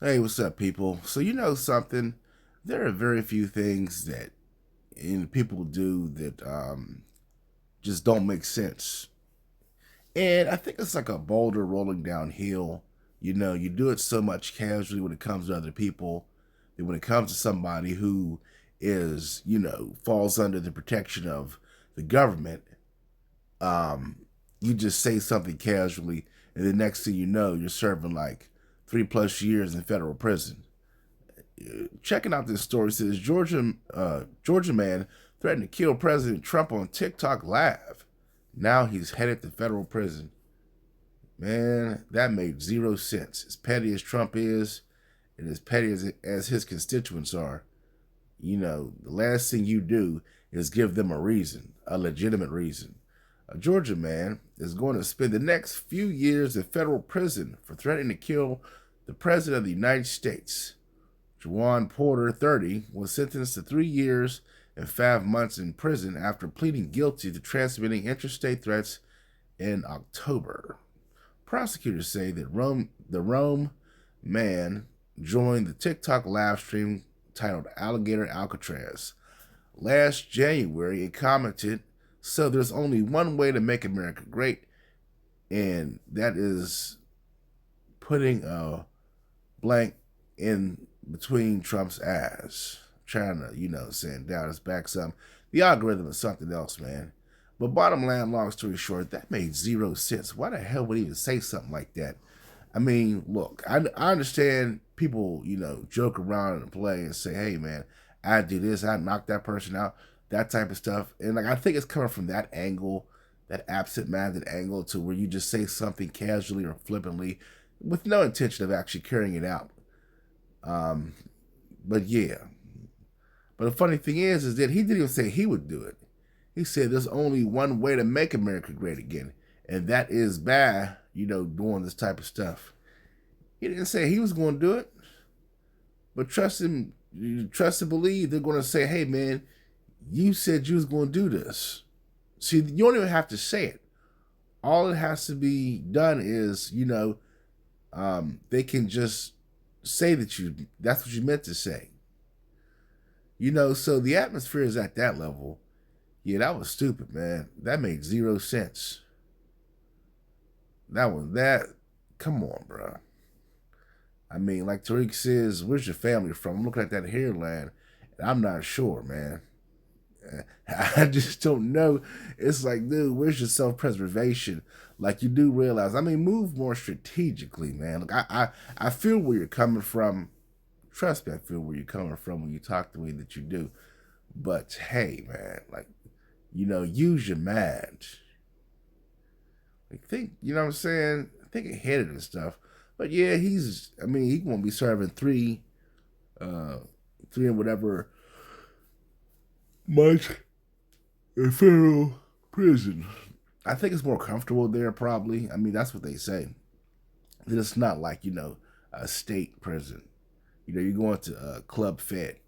Hey, what's up, people? So you know something? There are very few things that people do that just don't make sense, and I think it's like a boulder rolling downhill. You know, you do it so much casually when it comes to other people, that when it comes to somebody who is, falls under the protection of the government, um, you just say something casually, and the next thing you know, you're serving like 3+ years in federal prison. Checking out this story says Georgia man threatened to kill President Trump on TikTok live. Now he's headed to federal prison. Man, that made zero sense. As petty as Trump is, and as petty as his constituents are, the last thing you do is give them a reason, a legitimate reason. A Georgia man is going to spend the next few years in federal prison for threatening to kill the President of the United States. Juwan Porter, 30, was sentenced to 3 years and 5 months in prison after pleading guilty to transmitting interstate threats in October. Prosecutors say that the Rome man joined the TikTok live stream titled Alligator Alcatraz last January and commented, "So there's only one way to make America great, and that is putting a blank in between Trump's eyes, trying to, saying down his back some. The algorithm is something else, man. But bottom line, long story short, that made zero sense. Why the hell would he even say something like that? I mean, look, I understand people, joke around and play and say, hey, man, I do this, I knock that person out, that type of stuff. And like, I think it's coming from that angle, that absent-minded angle, to where you just say something casually or flippantly with no intention of actually carrying it out. But yeah. But the funny thing is that he didn't even say he would do it. He said there's only one way to make America great again, and that is by, doing this type of stuff. He didn't say he was going to do it, but trust and believe they're going to say, hey, man, you said you was going to do this. See, you don't even have to say it. All it has to be done is, they can just say that's what you meant to say. So the atmosphere is at that level. Yeah, that was stupid, man. That made zero sense. Come on, bro. I mean, like Tariq says, where's your family from? I'm looking at that hairline, and I'm not sure, man. I just don't know. It's like, dude, where's your self-preservation? Like, you do realize, I mean, move more strategically, man. Look, I feel where you're coming from. Trust me, I feel where you're coming from when you talk the way that you do. But hey, man, like, use your mind. Like, think, you know what I'm saying? Think ahead of this stuff. But yeah, he won't be serving three and whatever months in federal prison. I think it's more comfortable there, probably. I mean, that's what they say. That it's not like, a state prison. You're going to Club Fed.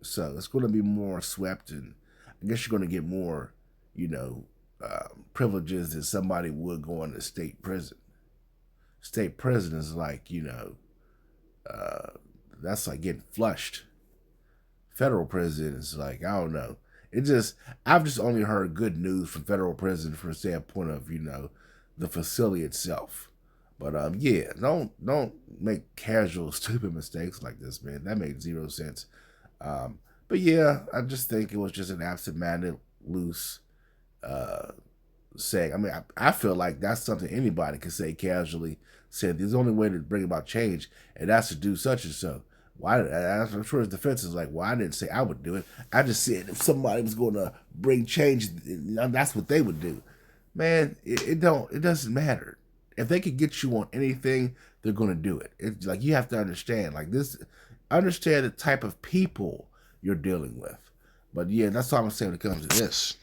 So it's going to be more swept, and I guess you're going to get more, privileges than somebody would going to state prison. State prison is like, that's like getting flushed. Federal prison is like, I don't know. I've just only heard good news from federal prison from the standpoint of, the facility itself. But yeah, don't make casual, stupid mistakes like this, man. That made zero sense. But yeah, I just think it was just an absent-minded, loose saying. I mean, I feel like that's something anybody can say casually. Said there's only way to bring about change, and that's to do such and so. Why? I'm sure his defense is like, well, I didn't say I would do it. I just said if somebody was going to bring change, that's what they would do. Man, it doesn't matter. If they could get you on anything, they're going to do it. It's like you have to understand, like this, understand the type of people you're dealing with. But yeah, that's all I'm saying when it comes to this.